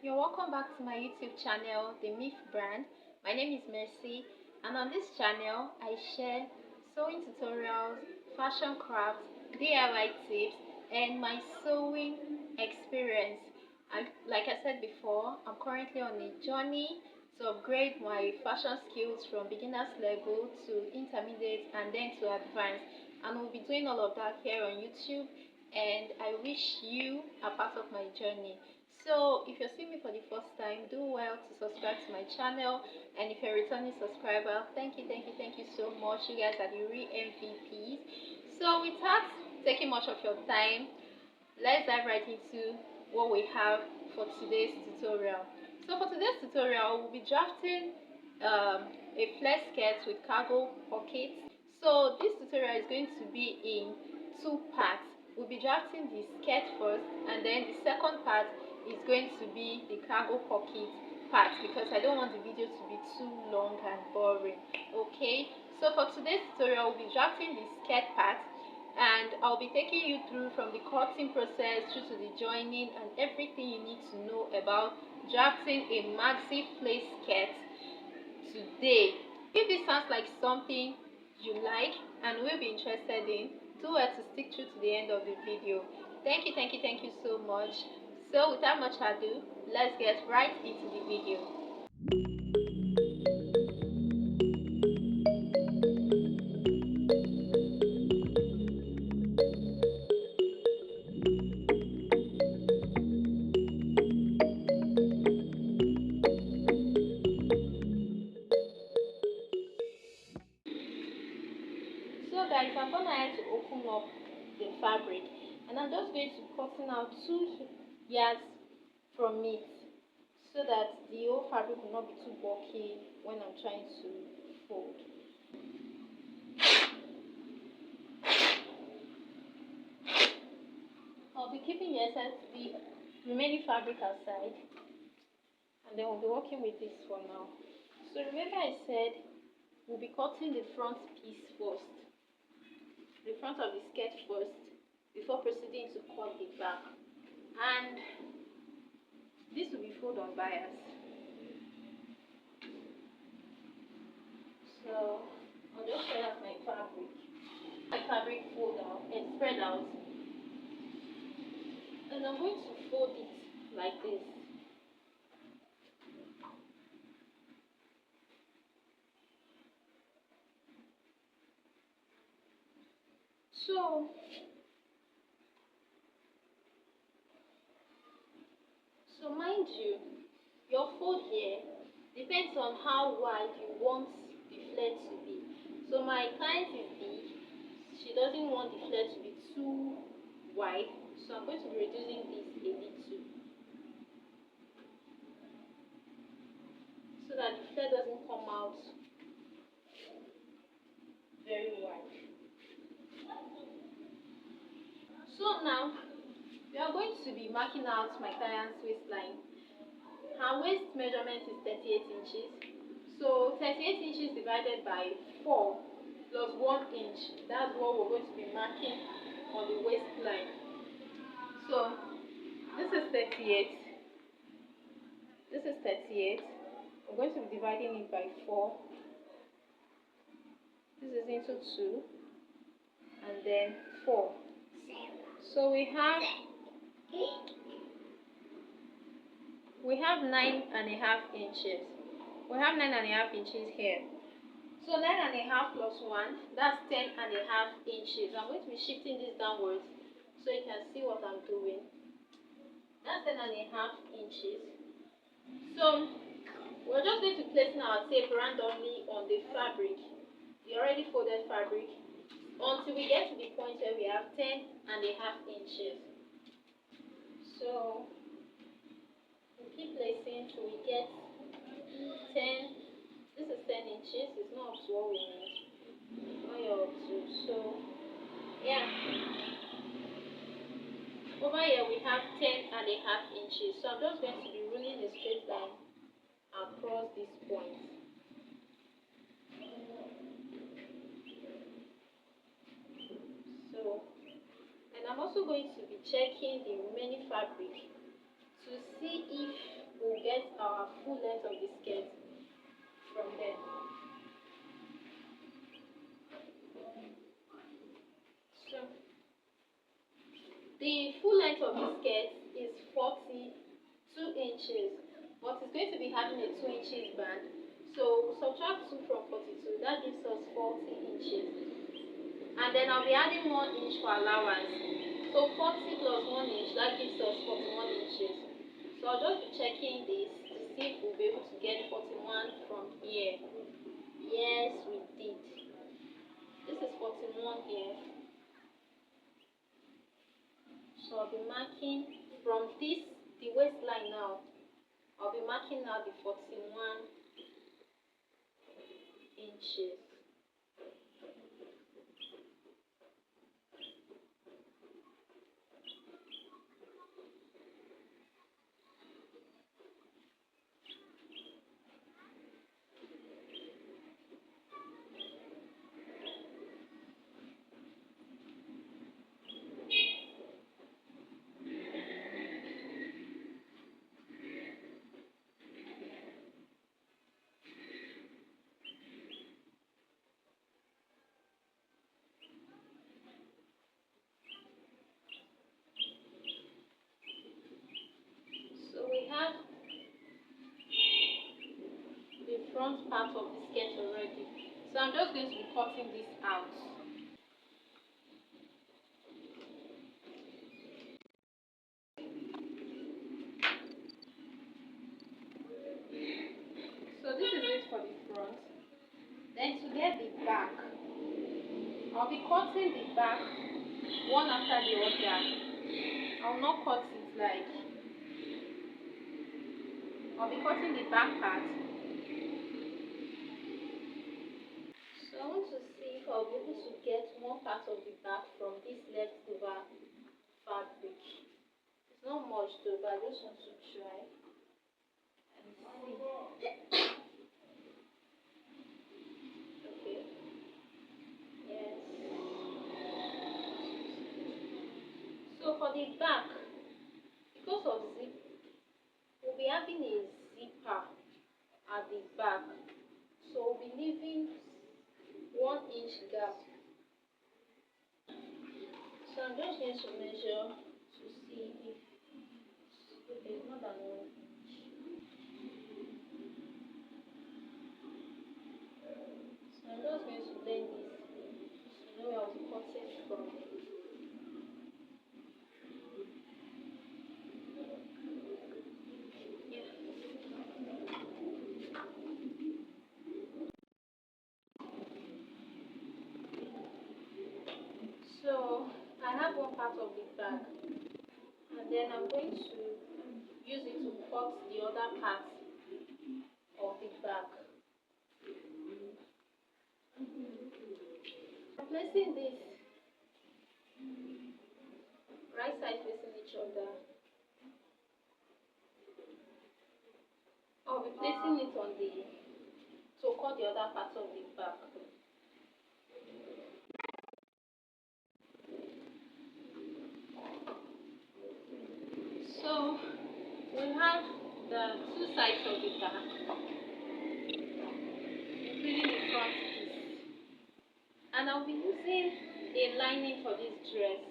You're welcome back to my YouTube channel, The Myth Brand. My name is Maxi, and on this channel, I share sewing tutorials, fashion crafts, DIY tips, and my sewing experience. And like I said before, I'm currently on a journey to upgrade my fashion skills from beginner's level to intermediate and then to advanced. And we'll be doing all of that here on YouTube, and I wish you are part of my journey. So if you're seeing me for the first time, do well to subscribe to my channel, and if you're a returning subscriber, thank you so much. You guys are the real MVPs. So without taking much of your time, let's dive right into what we have for today's tutorial. So for today's tutorial, we'll be drafting a flare skirt with cargo pockets. So this tutorial is going to be in two parts. We'll be drafting the skirt first, and then the second part is going to be the cargo pocket part, because I don't want the video to be too long and boring. Okay, so for today's tutorial, we'll be drafting the skirt part, and I'll be taking you through from the cutting process through to the joining and everything you need to know about drafting a maxi flace skirt today. If this sounds like something you like and will be interested in, do well to stick through to the end of the video. Thank you so much. So without much ado, let's get right into the video. So guys, I'm gonna have to open up the fabric, and I'm just going to cutting out 2 yards from it, so that the whole fabric will not be too bulky when I'm trying to fold. I'll be keeping the excess, the remaining fabric aside, and then we'll be working with this for now. So remember I said we'll be cutting the front piece first, the front of the skirt first, before proceeding to cut the back. And this will be fold on bias. So I'll just spread out my fabric fold out and spread out, and I'm going to fold it like this. So mind you, your fold here depends on how wide you want the flare to be. So my client is big, she doesn't want the flare to be too wide, so I'm going to be reducing this a little, so that the flare doesn't come out very wide. So now we are going to be marking out my client's waistline. Her waist measurement is 38 inches. So 38 inches divided by 4 plus 1 inch. That's what we're going to be marking on the waistline. So this is 38. This is 38. We're going to be dividing it by 4. This is into 2. And then 4. So we have 9.5 inches. We have 9.5 inches here. So 9.5 plus 1, that's 10.5 inches. I'm going to be shifting this downwards so you can see what I'm doing. That's 10.5 inches. So we're just going to place our tape randomly on the fabric, the already folded fabric, until we get to the point where we have 10.5 inches. So we keep placing till we get 10. This is 10 inches. It's not up to what we need. Not you're up to. So yeah, over here we have 10.5 inches. So I'm just going to be running a straight line across this point. So, and I'm also going to be checking the remaining fabric to see if get our full length of the skirt from there. So the full length of the skirt is 42 inches, but it's going to be having a 2 inches band. So subtract 2 from 42, that gives us 40 inches. And then I'll be adding 1 inch for allowance. So 40 plus 1 inch, that gives us 41 inches. So I'll just be checking this to see if we'll be able to get 41 from here. Yes, we did. This is 41 here. So I'll be marking from this, the waistline now. I'll be marking now the 41 inches. Have the front part of the skirt already, so I'm just going to be cutting this out. So this is it for the front. Then to get the back, I'll be cutting the back one after the other. I'll not cut it like, I'll be cutting the back part. So I want to see if I'll be able to get more part of the back from this leftover fabric. It's not much though, but I just want to try and see. Okay. Yes. So for the back, because of zip, we'll be having a zipper at the back, so we'll be leaving 1 inch gap. So I'm just going to measure to see if there's more than 1 inch. So I'm just going to blend this in, so you know where I'll be cutting from. So I have one part of the back, and then I'm going to use it to cut the other part of the back. I'm placing this right side facing each other. I'll be placing it on the, to cut the other part of the back. So we have the 2 sides of the back, including the front piece. And I'll be using a lining for this dress.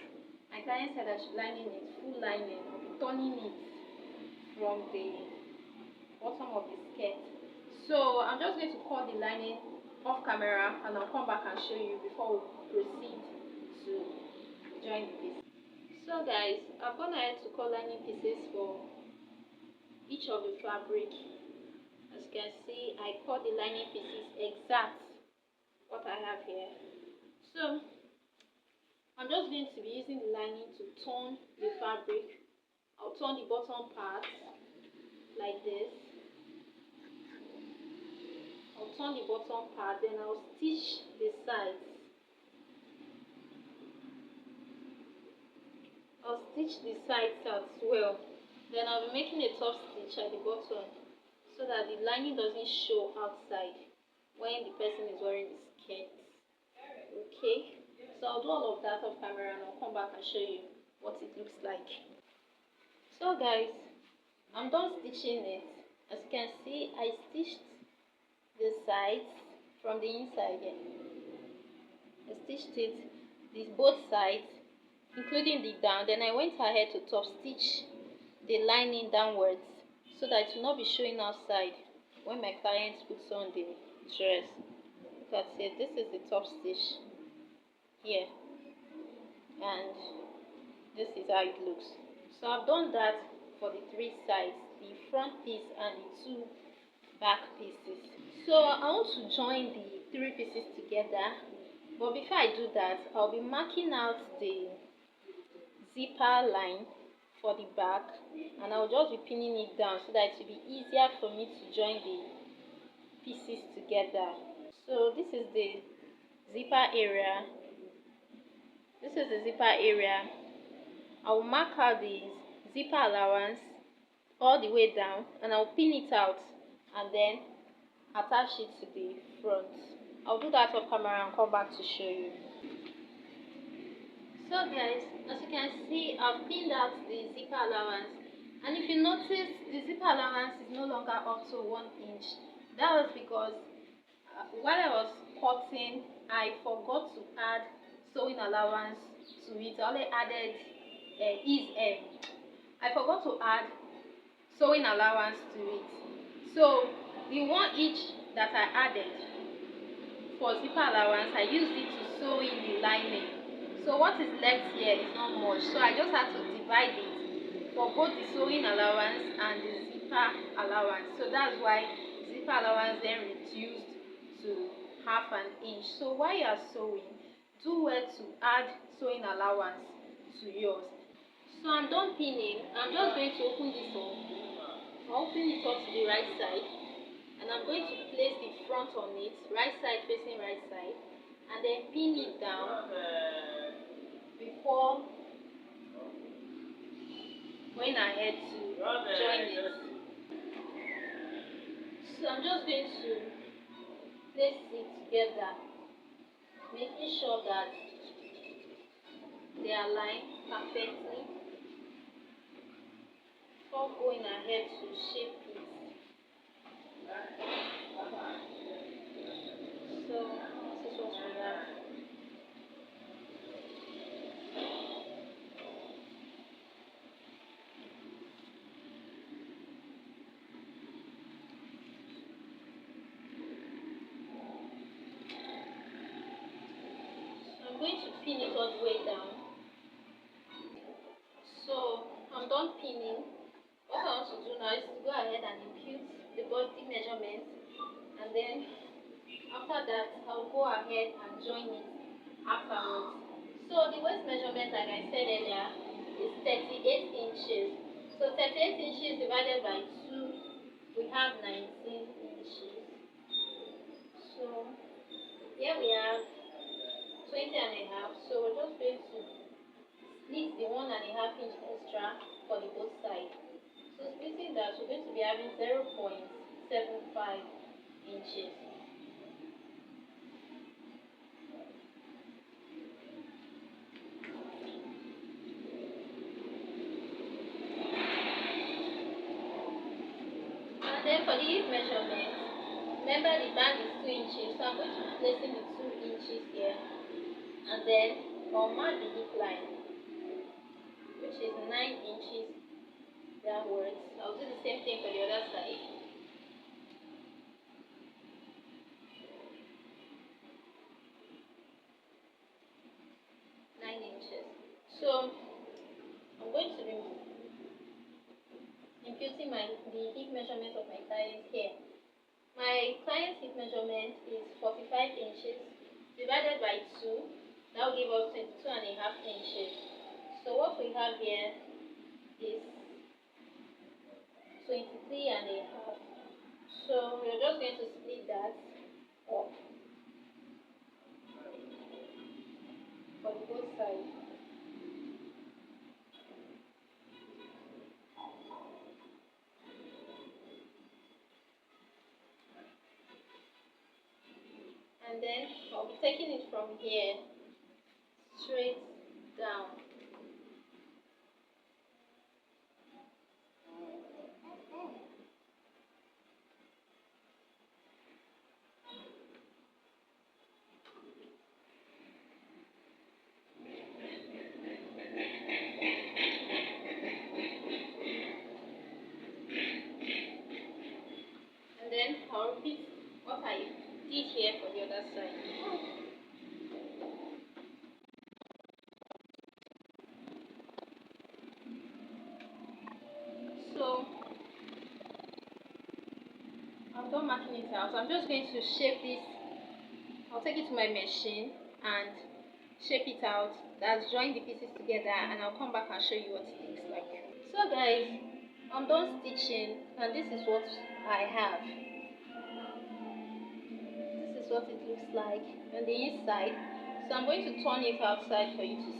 My client said I should line it, full lining. I'll be turning it from the bottom of the skirt. So I'm just going to cut the lining off camera, and I'll come back and show you before we proceed to join the piece. So guys, I've gone ahead to cut lining pieces for each of the fabric. As you can see, I cut the lining pieces exact what I have here. So I'm just going to be using the lining to turn the fabric. I'll turn the bottom part like this. I'll turn the bottom part, then I'll stitch the sides. I'll stitch the sides as well. Then I'll be making a top stitch at the bottom so that the lining doesn't show outside when the person is wearing the skirt. Okay, so I'll do all of that off camera, and I'll come back and show you what it looks like. So guys, I'm done stitching it. As you can see, I stitched the sides from the inside here. I stitched it, both sides, including the down. Then I went ahead to top stitch the lining downwards so that it will not be showing outside when my client puts on the dress. Look at it. This is the top stitch here, and this is how it looks. So I've done that for the three sides, the front piece and the two back pieces. So I want to join the three pieces together, but before I do that, I'll be marking out the zipper line for the back, and I'll just be pinning it down so that it will be easier for me to join the pieces together. So this is the zipper area. This is the zipper area. I will mark out the zipper allowance all the way down, and I'll pin it out and then attach it to the front. I'll do that off camera and come back to show you. So guys, as you can see, I've pinned out the zipper allowance, and if you notice, the zipper allowance is no longer up to 1 inch. That was because while I was cutting, I forgot to add sewing allowance to it. I only added I forgot to add sewing allowance to it. So the 1 inch that I added for zipper allowance, I used it to sew in the lining. So what is left here is not much, so I just had to divide it for both the sewing allowance and the zipper allowance. So that's why zipper allowance then reduced to ½ inch. So while you are sewing, do well to add sewing allowance to yours. So I'm done pinning. I'm just going to open this up. I'll open it up to the right side, and I'm going to place the front on it, right side facing right side, and then pin it down before going ahead to join it. So I'm just going to place it together, making sure that they are aligned perfectly before going ahead to shape it. So this is what we have. I'm going to pin it all the way down. So I'm done pinning. What I want to do now is to go ahead and impute the body measurement, and then after that I'll go ahead and join it afterwards. So the waist measurement, like I said earlier, is 38 inches. So 38 inches divided by 2, we have 19 inches. So here we have 20.5. So we're just going to split the 1.5 inch extra for the both sides. So splitting that, we're going to be having 0.75 inches. And then for the hip measurement, remember the band is 2 inches, so I'm going to be placing the 2 inches here, and then I'll mark the hip line, which is 9 inches downwards. I'll do the same thing for the other side. So I'm going to be imputing the hip measurement of my client here. My client's hip measurement is 45 inches divided by 2. That will give us 22.5 inches. So what we have here is 23.5. So we're just going to split that up for both sides. And then I'll be taking it from here straight down. other side. So I'm done marking it out. So I'm just going to shape this. I'll take it to my machine and shape it out. That's join the pieces together, and I'll come back and show you what it looks like. So guys, I'm done stitching, and this is what I have. This is what it looks like on the inside. So I'm going to turn it outside for you to see.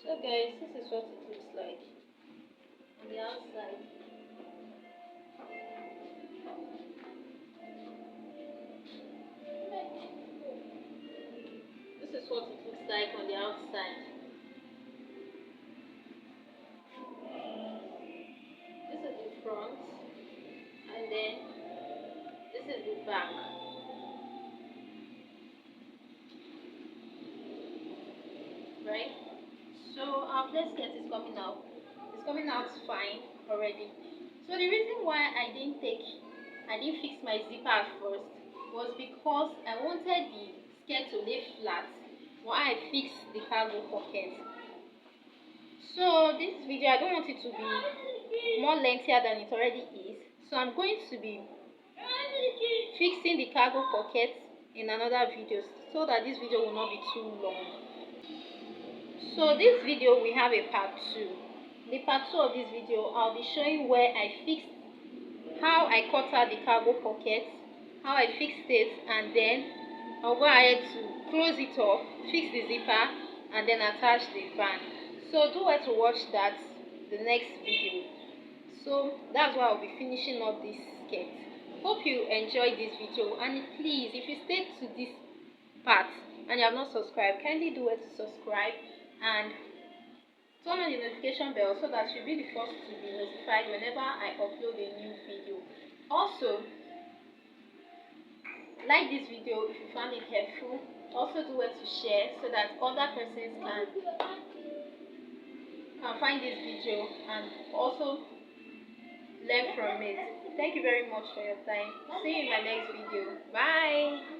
So guys, this is what it looks like on the outside. This is what it looks like on the outside. This is the front, and then this is the back. Right? So our plate skirt is coming out. It's coming out fine already. So the reason why I didn't fix my zipper at first was because I wanted the skirt to lay flat while I fixed the cargo pocket. So this video, I don't want it to be more lengthier than it already is. So I'm going to be fixing the cargo pocket in another video so that this video will not be too long. So this video we have a part 2. The part 2 of this video, I'll be showing where I fixed, how I cut out the cargo pocket, how I fixed it, and then I'll go ahead to close it off, fix the zipper, and then attach the band. So do well to watch that the next video. So that's why I'll be finishing up this skirt. Hope you enjoyed this video, and please, if you stayed to this part and you have not subscribed, kindly do well to subscribe and turn on the notification bell so that you'll be the first to be notified whenever I upload a new video. Also, like this video if you found it helpful. Also do well to share so that other persons can find this video and also learn from it. Thank you very much for your time. See you in my next video. Bye.